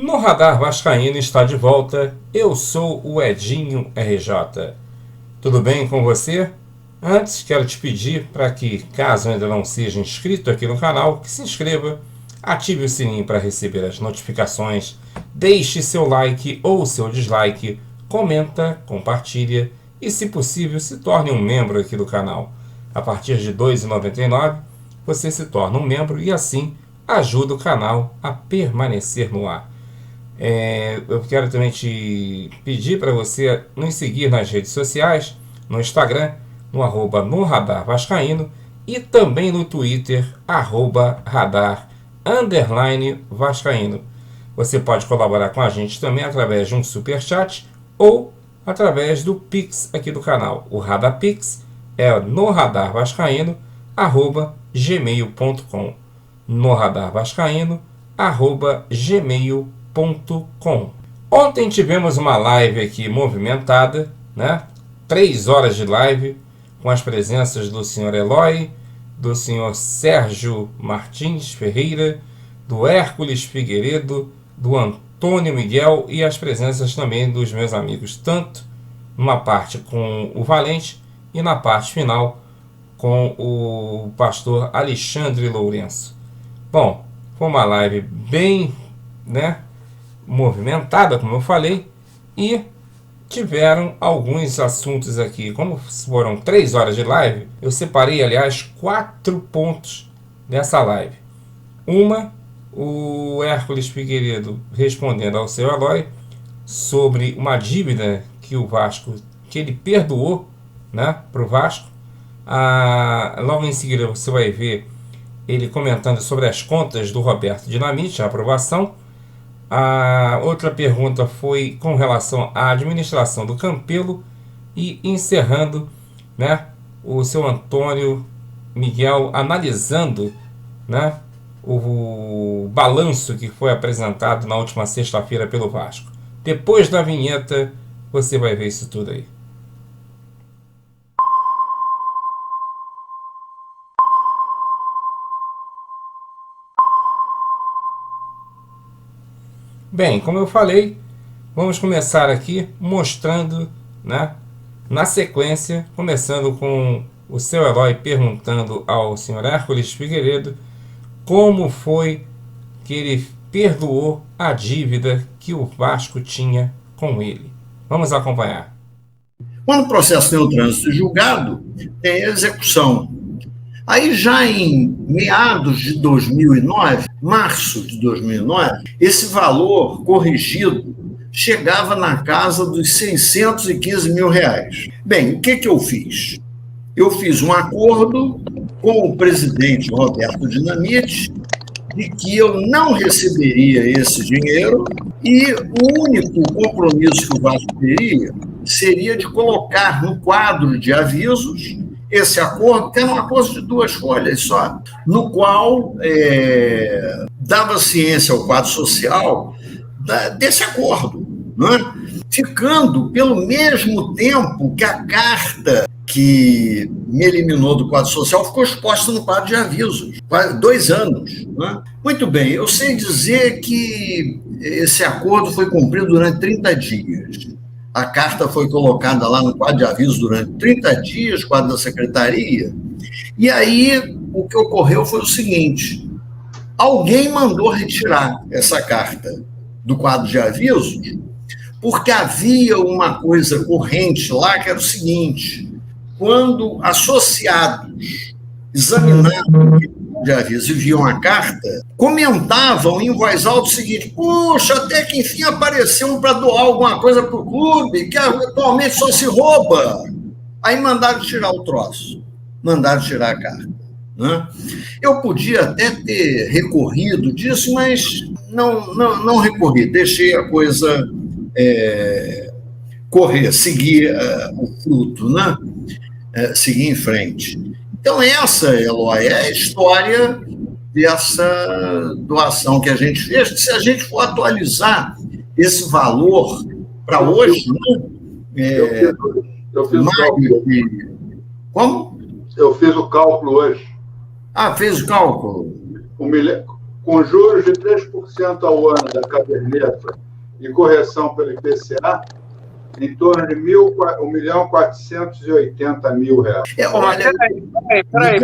No Radar Vascaíno está de volta. Eu sou o Edinho RJ. Tudo bem com você? Antes, quero te pedir para que, caso ainda não seja inscrito aqui no canal, que se inscreva, ative o sininho para receber as notificações, deixe seu like ou seu dislike, comenta, compartilha e, se possível, se torne um membro aqui do canal. A partir de R$ 2,99 você se torna um membro e assim ajuda o canal a permanecer no ar. Eu quero também te pedir para você nos seguir nas redes sociais, no Instagram, no Radar Vascaíno e também no Twitter, @radar_Vascaíno. Você pode colaborar com a gente também através de um superchat ou através do Pix aqui do canal. O Radapix é no Radar Vascaíno, @gmail.com. No Radar Vascaíno, @gmail.com. Ontem tivemos uma live aqui movimentada, né? 3 horas de live, com as presenças do senhor Eloy, do senhor Sérgio Martins Ferreira, do Hércules Figueiredo, do Antônio Miguel e as presenças também dos meus amigos, tanto numa parte com o Valente e na parte final com o pastor Alexandre Lourenço. Bom, foi uma live bem, movimentada, como eu falei, e tiveram alguns assuntos aqui. Como foram 3 horas de live, eu separei, aliás, 4 pontos dessa live. Uma, o Hércules Figueiredo respondendo ao seu Eloy sobre uma dívida que o Vasco, que ele perdoou, para o Vasco. Logo em seguida você vai ver ele comentando sobre as contas do Roberto Dinamite, a aprovação. A outra pergunta foi com relação à administração do Campelo e encerrando, o seu Antônio Miguel analisando, o balanço que foi apresentado na última sexta-feira pelo Vasco. Depois da vinheta você vai ver isso tudo aí. Bem, como eu falei, vamos começar aqui mostrando, na sequência, começando com o seu Eloy perguntando ao senhor Hércules Figueiredo como foi que ele perdoou a dívida que o Vasco tinha com ele. Vamos acompanhar. Quando o processo tem o trânsito julgado, tem a execução. Aí já em meados de 2009, março de 2009, esse valor corrigido chegava na casa dos 615 mil reais. Bem, o que eu fiz? Eu fiz um acordo com o presidente Roberto Dinamite de que eu não receberia esse dinheiro e o único compromisso que o Vasco teria seria de colocar no quadro de avisos esse acordo, que era um acordo de 2 folhas só, no qual dava ciência ao quadro social desse acordo, ficando pelo mesmo tempo que a carta que me eliminou do quadro social ficou exposta no quadro de avisos, 2 anos. Muito bem, eu sei dizer que esse acordo foi cumprido durante 30 dias. A carta foi colocada lá no quadro de aviso durante 30 dias, quadro da secretaria, e aí o que ocorreu foi o seguinte: alguém mandou retirar essa carta do quadro de avisos, porque havia uma coisa corrente lá que era o seguinte: quando associados examinavam de aviso e viam a carta, comentavam em voz alta o seguinte: puxa, até que enfim apareceu para doar alguma coisa para o clube, que atualmente só se rouba. Aí mandaram tirar o troço, mandaram tirar a carta. Eu podia até ter recorrido disso, mas não recorri, deixei a coisa correr, seguir o fruto, seguir em frente. Então, essa, Eloy, é a história dessa doação que a gente fez, que se a gente for atualizar esse valor para hoje, eu fiz o cálculo. Como? Eu fiz o cálculo hoje. Ah, fez o cálculo? com juros de 3% ao ano da caderneta e correção pelo IPCA, em torno de R$ 1.480.000. Olha, Peraí.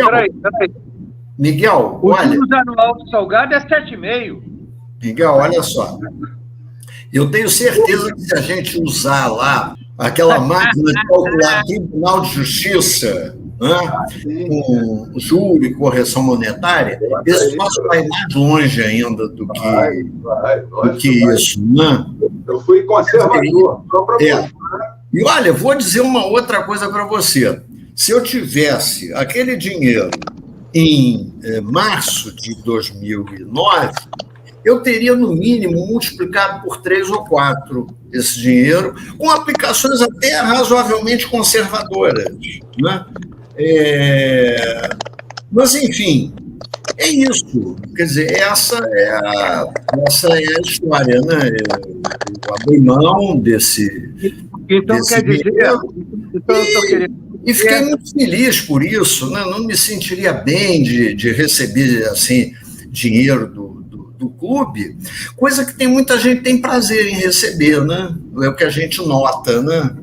Miguel, O olha, juros anual do salgado é 7,5%. Miguel, olha só. Eu tenho certeza que se a gente usar lá aquela máquina de calcular Tribunal de Justiça, né, com juro e correção monetária, esse nosso vai mais longe ainda do que isso, né? Eu fui conservador, só para mostrar. E olha, vou dizer uma outra coisa para você. Se eu tivesse aquele dinheiro em março de 2009, eu teria, no mínimo, multiplicado por 3 ou 4 esse dinheiro, com aplicações até razoavelmente conservadoras, né? Mas, enfim, é isso. Quer dizer, essa é a história, né? Eu abri mão desse... Então, quer dizer... E fiquei muito feliz por isso, né? Não me sentiria bem de receber assim, dinheiro do clube, coisa que tem muita gente que tem prazer em receber, né? É o que a gente nota, né?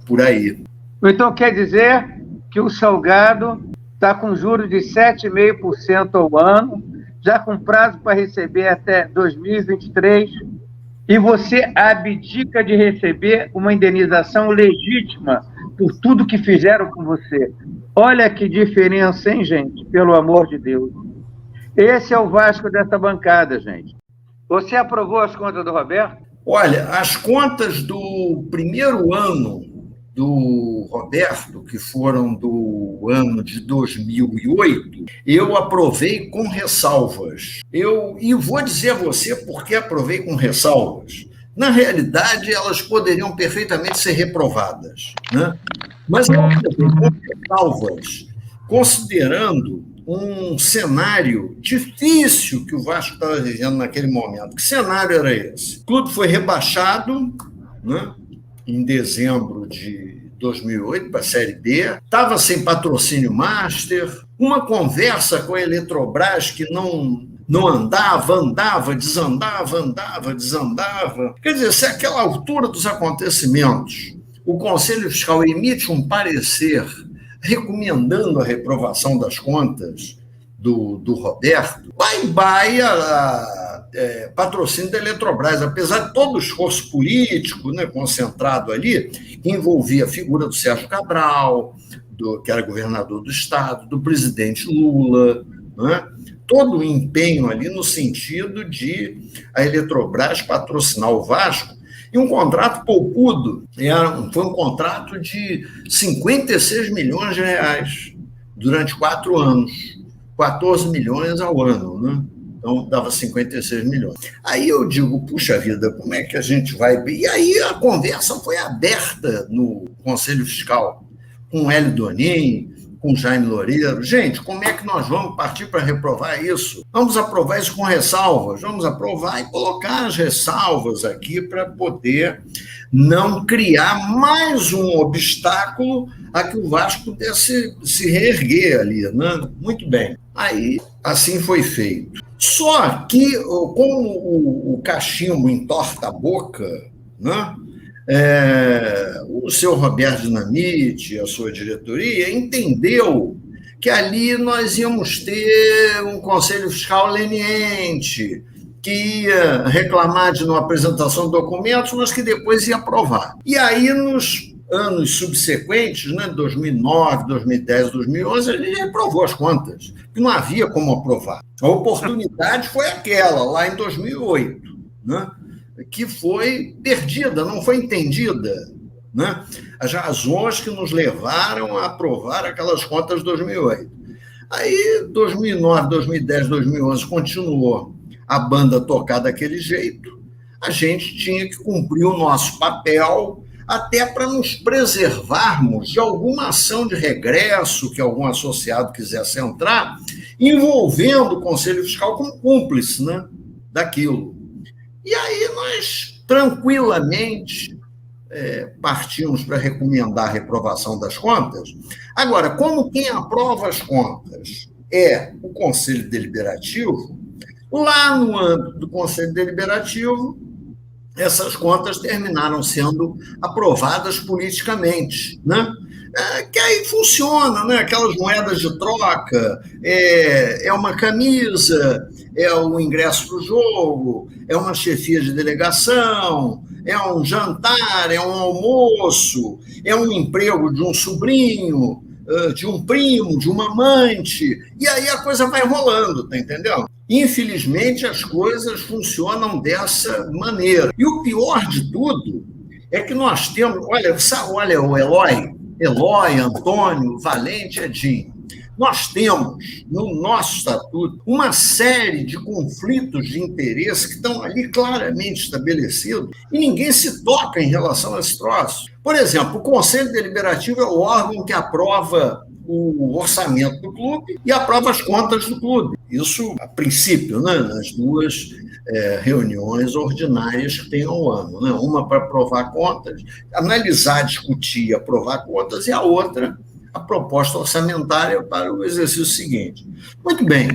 Por aí. Então quer dizer que o Salgado está com juros de 7,5% ao ano, já com prazo para receber até 2023, e você abdica de receber uma indenização legítima por tudo que fizeram com você. Olha que diferença, hein, gente? Pelo amor de Deus. Esse é o Vasco dessa bancada, gente. Você aprovou as contas do Roberto? Olha, as contas do primeiro ano do Roberto, que foram do ano de 2008, eu aprovei com ressalvas. E vou dizer a você por que aprovei com ressalvas. Na realidade, elas poderiam perfeitamente ser reprovadas, né? Mas eu aprovei com ressalvas, considerando um cenário difícil que o Vasco estava vivendo naquele momento. Que cenário era esse? O clube foi rebaixado, né, em dezembro de 2008 para a Série B, estava sem patrocínio master, uma conversa com a Eletrobras que não andava, desandava. Quer dizer, se àquela altura dos acontecimentos o Conselho Fiscal emite um parecer recomendando a reprovação das contas do Roberto, vai patrocínio da Eletrobras, apesar de todo o esforço político, né, concentrado ali, que envolvia a figura do Sérgio Cabral, que era governador do estado, do presidente Lula, né, todo o empenho ali no sentido de a Eletrobras patrocinar o Vasco, e um contrato poupudo, foi um contrato de 56 milhões de reais durante 4 anos, 14 milhões ao ano, né? Então, dava 56 milhões. Aí eu digo, puxa vida, como é que a gente vai... E aí a conversa foi aberta no Conselho Fiscal, com o Hélio Donin, com o Jaime Loureiro. Gente, como é que nós vamos partir para reprovar isso? Vamos aprovar isso com ressalvas, vamos aprovar e colocar as ressalvas aqui para poder não criar mais um obstáculo a que o Vasco pudesse se reerguer ali, né? Muito bem. Aí, assim foi feito. Só que, como o cachimbo entorta a boca, né? O seu Roberto Dinamite, a sua diretoria, entendeu que ali nós íamos ter um conselho fiscal leniente, que ia reclamar de não apresentação de documentos, mas que depois ia aprovar. E aí, nos anos subsequentes, né, 2009, 2010, 2011, ele reprovou as contas, que não havia como aprovar. A oportunidade foi aquela, lá em 2008, né? Que foi perdida, não foi entendida, né? As razões que nos levaram a aprovar aquelas contas de 2008. Aí, 2009, 2010, 2011, continuou a banda tocar daquele jeito, a gente tinha que cumprir o nosso papel até para nos preservarmos de alguma ação de regresso que algum associado quisesse entrar, envolvendo o Conselho Fiscal como cúmplice, né, daquilo. E aí nós, tranquilamente, partimos para recomendar a reprovação das contas. Agora, como quem aprova as contas é o Conselho Deliberativo, Lá no âmbito do Conselho Deliberativo, essas contas terminaram sendo aprovadas politicamente, né? Que aí funciona, né? Aquelas moedas de troca, é uma camisa, é o ingresso para o jogo, é uma chefia de delegação, é um jantar, é um almoço, é um emprego de um sobrinho, de um primo, de uma amante, e aí a coisa vai rolando, tá entendendo? Infelizmente, as coisas funcionam dessa maneira. E o pior de tudo é que nós temos... Olha o Eloy, Antônio, Valente, Edinho. Nós temos, no nosso estatuto, uma série de conflitos de interesse que estão ali claramente estabelecidos e ninguém se toca em relação a esse troço. Por exemplo, o Conselho Deliberativo é o órgão que aprova o orçamento do clube e aprova as contas do clube. Isso, a princípio, né, nas duas reuniões ordinárias que tem ao ano. Né? Uma para aprovar contas, analisar, discutir e aprovar contas, e a outra, a proposta orçamentária para o exercício seguinte. Muito bem.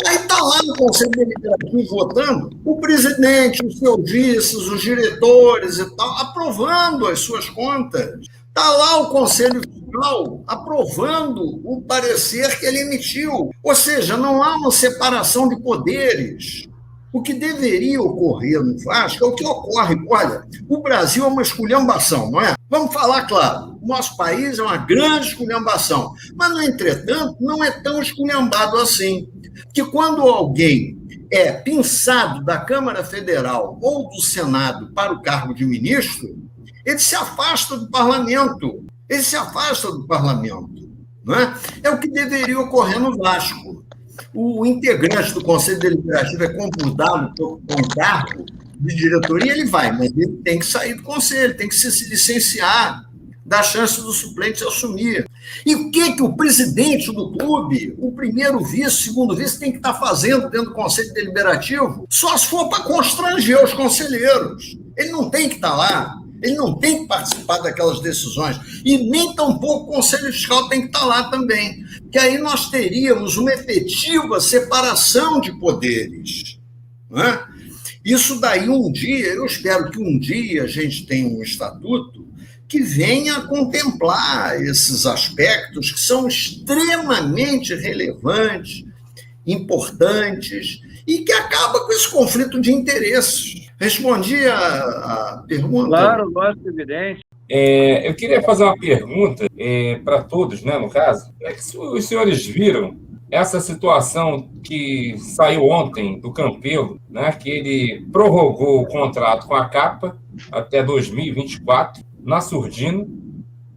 Aí está lá no Conselho Deliberativo votando o presidente, os seus vices, os diretores e tal, aprovando as suas contas. Está lá o Conselho Fiscal aprovando o parecer que ele emitiu. Ou seja, não há uma separação de poderes. O que deveria ocorrer no Vasco é o que ocorre. Olha, o Brasil é uma esculhambação, não é? Vamos falar claro, o nosso país é uma grande esculhambação, mas, no entretanto, não é tão esculhambado assim. Que quando alguém é pinçado da Câmara Federal ou do Senado para o cargo de ministro, ele se afasta do parlamento. Ele se afasta do parlamento. Não é? É o que deveria ocorrer no Vasco. O integrante do Conselho Deliberativo é convidado com um cargo de diretoria, ele vai, mas ele tem que sair do Conselho, tem que se licenciar, dar chance do suplente assumir. E o que o presidente do clube, o primeiro vice, o segundo vice, tem que estar fazendo dentro do Conselho Deliberativo? Só se for para constranger os conselheiros. Ele não tem que estar lá. Ele não tem que participar daquelas decisões. E nem tampouco o Conselho Fiscal tem que estar lá também. Que aí nós teríamos uma efetiva separação de poderes. Não é? Isso daí um dia, eu espero que um dia a gente tenha um estatuto que venha a contemplar esses aspectos que são extremamente relevantes, importantes, e que acaba com esse conflito de interesses. Respondi a pergunta? Claro, lógico, evidente. Eu queria fazer uma pergunta para todos, né, no caso. Se os senhores viram essa situação que saiu ontem do Campelo, né, que ele prorrogou o contrato com a Capa até 2024, na surdina.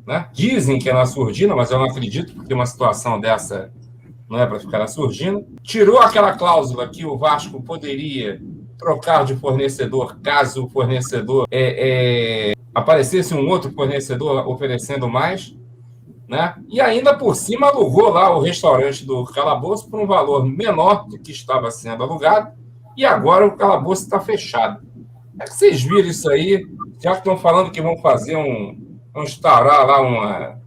Né? Dizem que é na surdina, mas eu não acredito, porque uma situação dessa não é para ficar na surdina. Tirou aquela cláusula que o Vasco poderia trocar de fornecedor caso o fornecedor aparecesse um outro fornecedor oferecendo mais, né? E ainda por cima alugou lá o restaurante do Calabouço por um valor menor do que estava sendo alugado, e agora o Calabouço está fechado. É que vocês viram isso aí? Já estão falando que vão fazer vão instaurar lá uma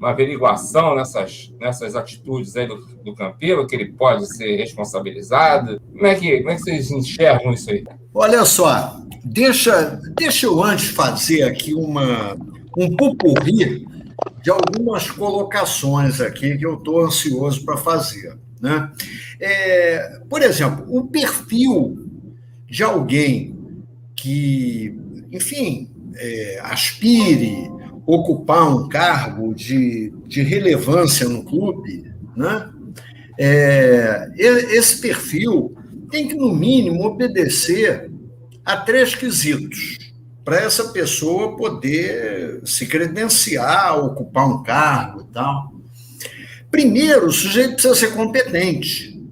averiguação nessas atitudes aí do Campelo, que ele pode ser responsabilizado. Como é que vocês enxergam isso aí? Olha só, deixa eu antes fazer aqui um pupurri de algumas colocações aqui que eu estou ansioso para fazer. Né? Por exemplo, o perfil de alguém que, enfim, aspire ocupar um cargo de relevância no clube, né? Esse perfil tem que, no mínimo, obedecer a 3 quesitos para essa pessoa poder se credenciar, ocupar um cargo e tal. Primeiro, o sujeito precisa ser competente,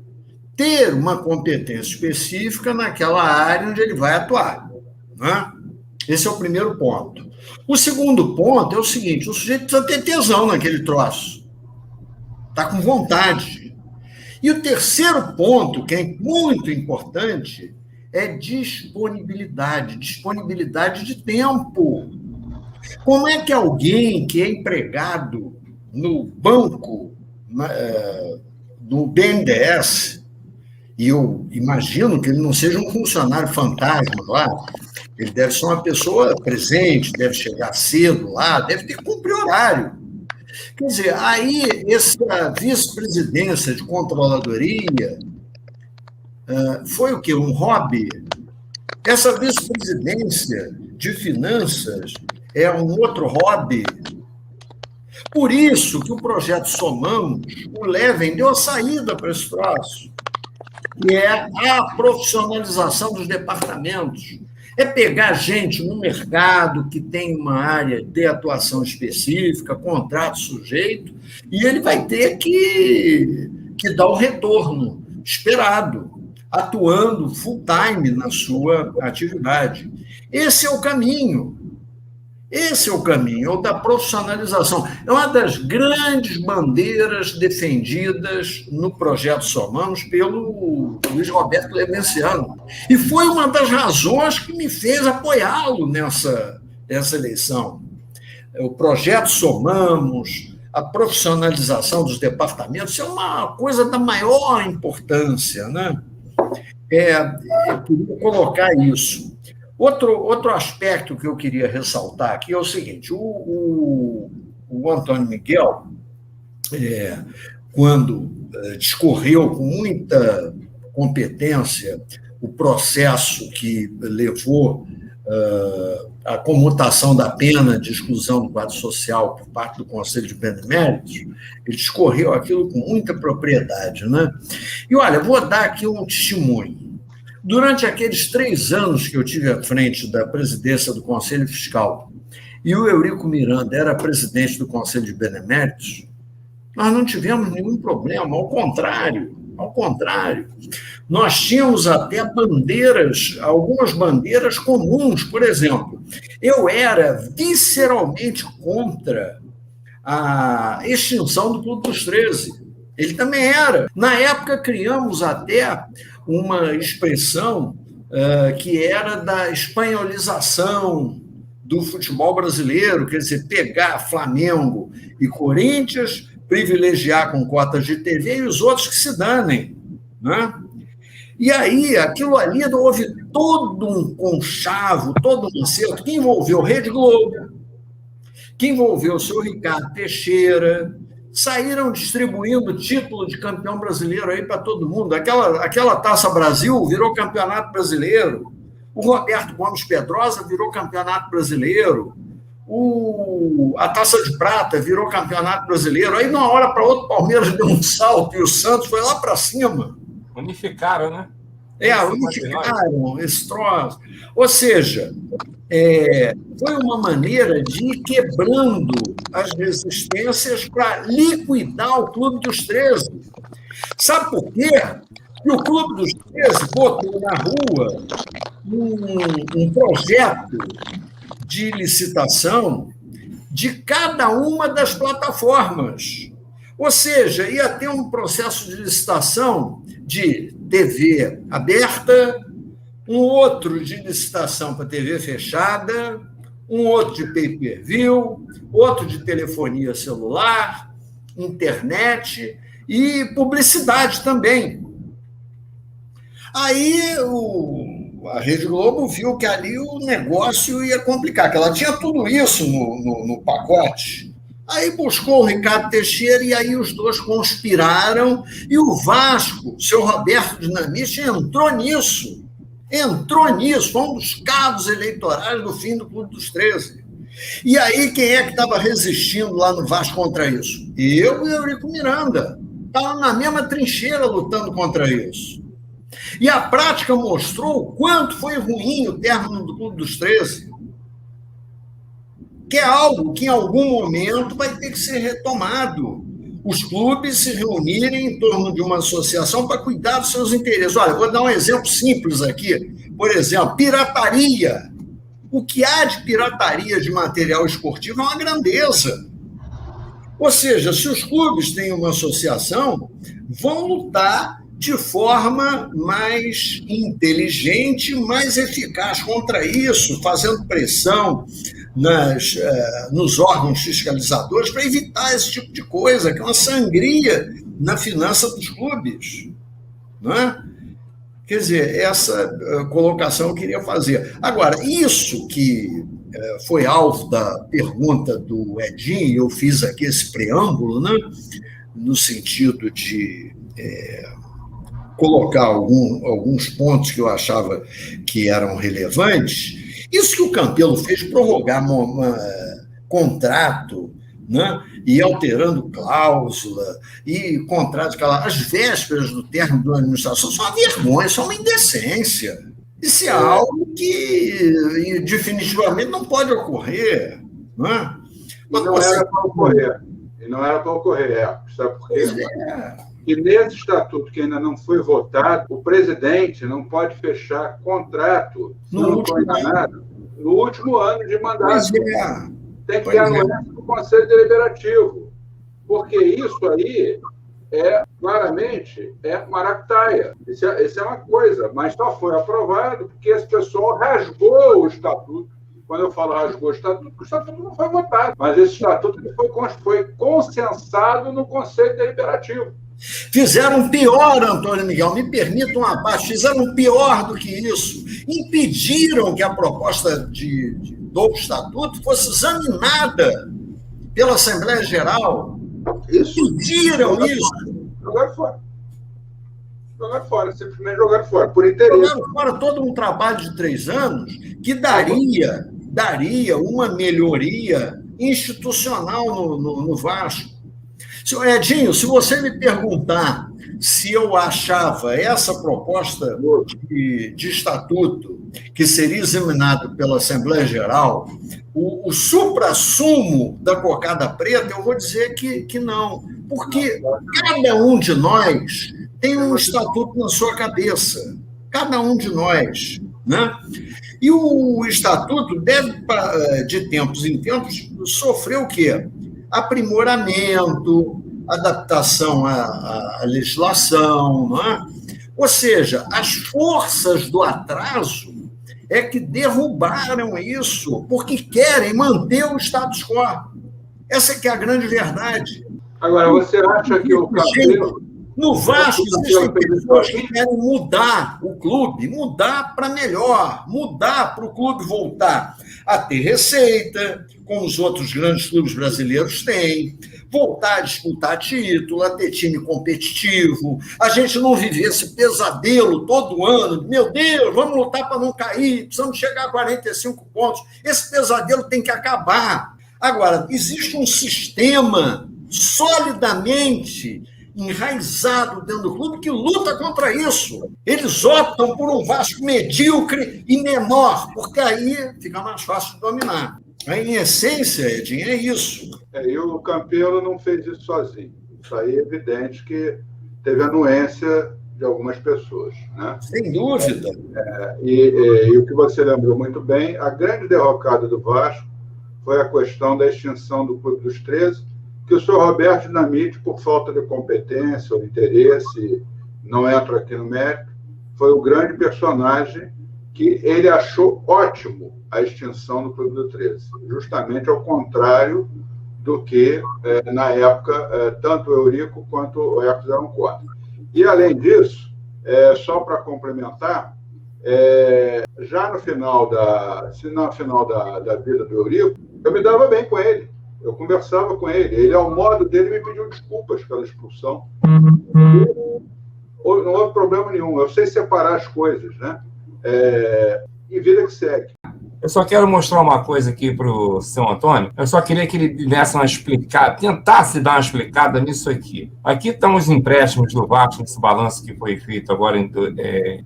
ter uma competência específica naquela área onde ele vai atuar. Né? Esse é o primeiro ponto. O segundo ponto é o seguinte: o sujeito precisa ter tesão naquele troço. Está com vontade. E o terceiro ponto, que é muito importante, é disponibilidade de tempo. Como é que alguém que é empregado no banco, no BNDES, E eu imagino que ele não seja um funcionário fantasma lá, ele deve ser uma pessoa presente, deve chegar cedo lá, deve ter que cumprir horário. Quer dizer, aí essa vice-presidência de controladoria foi o quê? Um hobby? Essa vice-presidência de finanças é um outro hobby? Por isso que o projeto Somamos, o Levin deu a saída para esse troço, que é a profissionalização dos departamentos. É pegar gente no mercado que tem uma área de atuação específica, contrato sujeito, e ele vai ter que dar o retorno esperado, atuando full time na sua atividade. Esse é o caminho. Esse é o caminho, é o da profissionalização. É uma das grandes bandeiras defendidas no projeto Somamos pelo Luiz Roberto Clemenciano. E foi uma das razões que me fez apoiá-lo nessa eleição. O projeto Somamos, a profissionalização dos departamentos, é uma coisa da maior importância, né? Eu queria colocar isso. Outro aspecto que eu queria ressaltar aqui é o seguinte: o Antônio Miguel, quando discorreu com muita competência o processo que levou à comutação da pena de exclusão do quadro social por parte do Conselho de Beneméritos, ele discorreu aquilo com muita propriedade, né? E, olha, vou dar aqui um testemunho. Durante aqueles 3 anos que eu tive à frente da presidência do Conselho Fiscal e o Eurico Miranda era presidente do Conselho de Beneméritos, nós não tivemos nenhum problema, ao contrário. Nós tínhamos até algumas bandeiras comuns. Por exemplo, eu era visceralmente contra a extinção do Clube dos 13. Ele também era. Na época, criamos até uma expressão que era da espanholização do futebol brasileiro, quer dizer, pegar Flamengo e Corinthians, privilegiar com cotas de TV e os outros que se danem, né? E aí, aquilo ali, houve todo um conchavo, todo um acerto que envolveu Rede Globo, que envolveu o seu Ricardo Teixeira, saíram distribuindo título de campeão brasileiro aí para todo mundo. Aquela Taça Brasil virou campeonato brasileiro. O Roberto Gomes Pedrosa virou campeonato brasileiro. A Taça de Prata virou campeonato brasileiro. Aí, de uma hora para outra, o Palmeiras deu um salto e o Santos foi lá para cima. Unificaram, né? Unificaram esse troço. Ou seja, foi uma maneira de ir quebrando as resistências para liquidar o Clube dos 13. Sabe por quê? E o Clube dos 13 botou na rua um projeto de licitação de cada uma das plataformas. Ou seja, ia ter um processo de licitação de TV aberta, um outro de licitação para TV fechada, um outro de pay-per-view, outro de telefonia celular, internet e publicidade também. Aí a Rede Globo viu que ali o negócio ia complicar, que ela tinha tudo isso no pacote. Aí buscou o Ricardo Teixeira e aí os dois conspiraram e o Vasco, seu Roberto Dinamite, entrou nisso, foi um dos cabos eleitorais do fim do Clube dos 13. E aí quem é que estava resistindo lá no Vasco contra isso? Eu e o Eurico Miranda. Estavam na mesma trincheira lutando contra isso. E a prática mostrou o quanto foi ruim o término do Clube dos 13. Que é algo que, em algum momento, vai ter que ser retomado. Os clubes se reunirem em torno de uma associação para cuidar dos seus interesses. Olha, vou dar um exemplo simples aqui. Por exemplo, pirataria. O que há de pirataria de material esportivo é uma grandeza. Ou seja, se os clubes têm uma associação, vão lutar de forma mais inteligente, mais eficaz contra isso, fazendo pressão nos órgãos fiscalizadores para evitar esse tipo de coisa, que é uma sangria na finança dos clubes. Não é? Quer dizer, essa colocação eu queria fazer. Agora, isso que foi alvo da pergunta do Edinho, eu fiz aqui esse preâmbulo, né, no sentido de colocar alguns pontos que eu achava que eram relevantes. Isso que o Campelo fez, prorrogar contrato, né, e alterando cláusula, e contratos, às vésperas do término da administração, isso é uma vergonha, isso é uma indecência. Isso é algo que definitivamente não pode ocorrer. Né? Mas não era para ocorrer. E não era para ocorrer, sabe por quê? E nesse estatuto que ainda não foi votado, o presidente não pode fechar contrato, no último ano de mandato. Tem que ter anuência do Conselho Deliberativo, porque isso aí claramente maracutaia. Isso é uma coisa, mas só foi aprovado porque esse pessoal rasgou o estatuto. Quando eu falo rasgou o estatuto não foi votado, mas esse estatuto foi consensado no Conselho Deliberativo. Fizeram pior, Antônio Miguel, me permita um abaixo, fizeram pior do que isso. Impediram que a proposta do Estatuto fosse examinada pela Assembleia Geral. Impediram isso. Jogaram fora. Jogaram fora, simplesmente jogaram fora, por interesse. Jogaram fora todo um trabalho de 3 anos que daria uma melhoria institucional no Vasco. Edinho, se você me perguntar se eu achava essa proposta de estatuto que seria examinado pela Assembleia Geral o suprassumo da cocada preta, eu vou dizer que não, porque cada um de nós tem um estatuto na sua cabeça, cada um de nós, né? E o estatuto deve, de tempos em tempos, sofrer o quê? Aprimoramento, adaptação à legislação, não é? Ou seja, as forças do atraso é que derrubaram isso, porque querem manter o status quo. Essa que é a grande verdade. Agora, você acha que o Campelo... No Vasco, existem pessoas que querem mudar o clube, mudar para melhor, mudar para o clube voltar a ter receita, como os outros grandes clubes brasileiros têm, voltar a disputar título, a ter time competitivo, a gente não viver esse pesadelo todo ano, meu Deus, vamos lutar para não cair, precisamos chegar a 45 pontos. Esse pesadelo tem que acabar. Agora, existe um sistema solidamente enraizado dentro do clube que luta contra isso. Eles optam por um Vasco medíocre e menor, porque aí fica mais fácil de dominar. Em essência, Edinho, é isso. E o Campelo não fez isso sozinho. Isso aí é evidente que teve anuência de algumas pessoas, né? Sem dúvida. E o que você lembrou muito bem, a grande derrocada do Vasco foi a questão da extinção do Clube dos 13, que o senhor Roberto Dinamite, por falta de competência ou interesse, não entro aqui no mérito, foi o grande personagem que ele achou ótimo a extinção do Clube do 13, justamente ao contrário do que, na época, tanto o Eurico quanto o Hércules eram contra. E, além disso, só para complementar, já no final da vida do Eurico, eu me dava bem com ele. Eu conversava com ele. Ele, ao modo dele, me pediu desculpas pela expulsão. Não houve problema nenhum. Eu sei separar as coisas, né? E vida que segue. Eu só quero mostrar uma coisa aqui para o seu Antônio. Eu só queria que ele desse uma explicada, tentasse dar uma explicada nisso aqui. Aqui estão os empréstimos do Vasco, nesse balanço que foi feito agora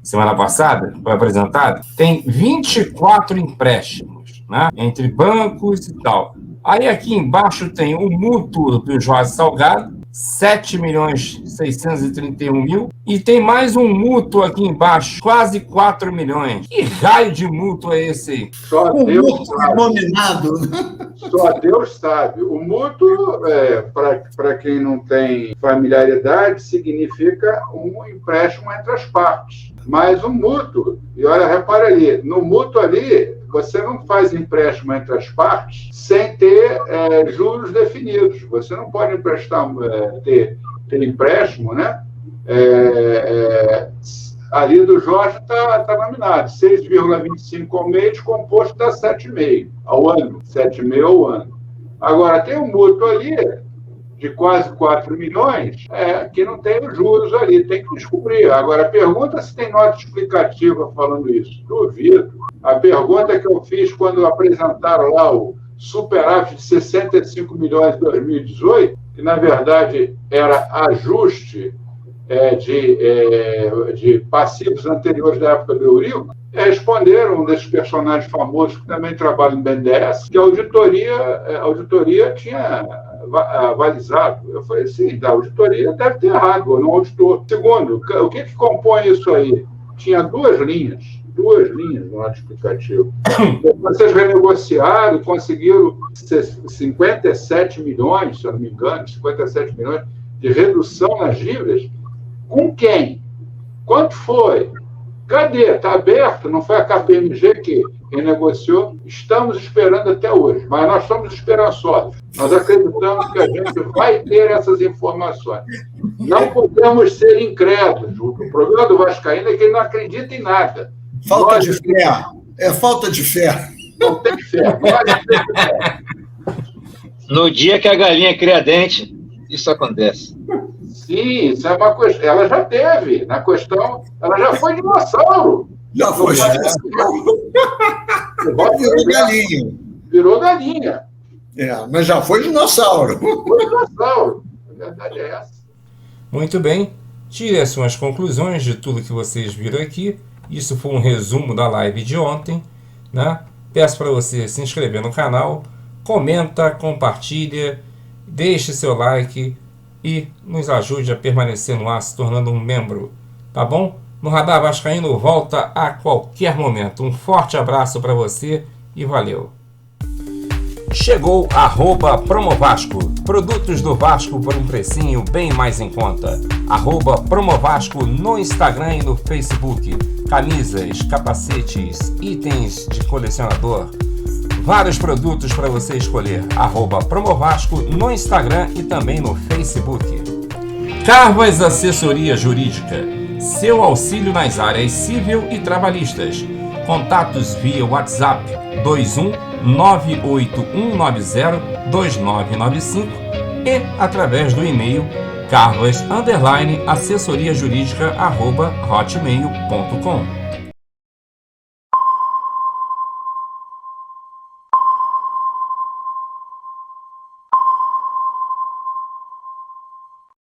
semana passada, foi apresentado. Tem 24 empréstimos, né? Entre bancos e tal. Aí aqui embaixo tem o mútuo do Jorge Salgado, 7.631.000, e tem mais um mútuo aqui embaixo, quase 4 milhões. Que raio de mútuo é esse aí? Só Deus sabe. Só Deus sabe. O mútuo, para quem não tem familiaridade, significa um empréstimo entre as partes. Mas o mútuo, e olha, repara ali, no mútuo ali, você não faz empréstimo entre as partes sem ter juros definidos. Você não pode ter empréstimo, né? ali do Jorge está nominado. 6,25 ao mês, composto dá 7,5 ao ano. 7,5 ao ano. Agora, tem um mútuo ali de quase 4 milhões, que não tem os juros ali, tem que descobrir. Agora, a pergunta se tem nota explicativa falando isso. Duvido. A pergunta que eu fiz quando apresentaram lá o superávit de 65 milhões em 2018, que, na verdade, era ajuste de passivos anteriores da época do Eurico, responderam um desses personagens famosos que também trabalha no BNDES, que a auditoria tinha avalizado. Eu falei, sim, da auditoria deve ter errado, ou não auditou. Segundo, o que compõe isso aí? Tinha duas linhas no nota explicativa. Vocês renegociaram e conseguiram 57 milhões, se eu não me engano, 57 milhões de redução nas dívidas. Com quem? Quanto foi? Cadê? Está aberto? Não foi a KPMG que renegociou? Estamos esperando até hoje, mas nós somos esperançosos. Nós acreditamos que a gente vai ter essas informações. Não podemos ser incrédulos. O problema do vascaíno é que ele não acredita em nada. Falta de fé. É falta de fé. Não tem fé. No dia que a galinha cria dente, isso acontece. Sim, isso é uma questão. Ela já teve. Na questão, ela já foi dinossauro. Já foi. Virou galinha. Virou galinha. Mas já foi dinossauro. Foi dinossauro. A verdade é essa. Muito bem. Tire as suas conclusões de tudo que vocês viram aqui. Isso foi um resumo da live de ontem, né? Peço para você se inscrever no canal, comenta, compartilha, deixe seu like e nos ajude a permanecer no ar se tornando um membro, tá bom? No Radar Vascaíno volta a qualquer momento. Um forte abraço para você e valeu! Chegou @Promovasco. Produtos do Vasco por um precinho bem mais em conta. @Promovasco no Instagram e no Facebook. Camisas, capacetes, itens de colecionador. Vários produtos para você escolher. @Promovasco no Instagram e também no Facebook. Carvas Assessoria Jurídica. Seu auxílio nas áreas civil e trabalhistas. Contatos via WhatsApp 21 981902995 e através do e-mail carvas_assessoriajurídica@hotmail.com.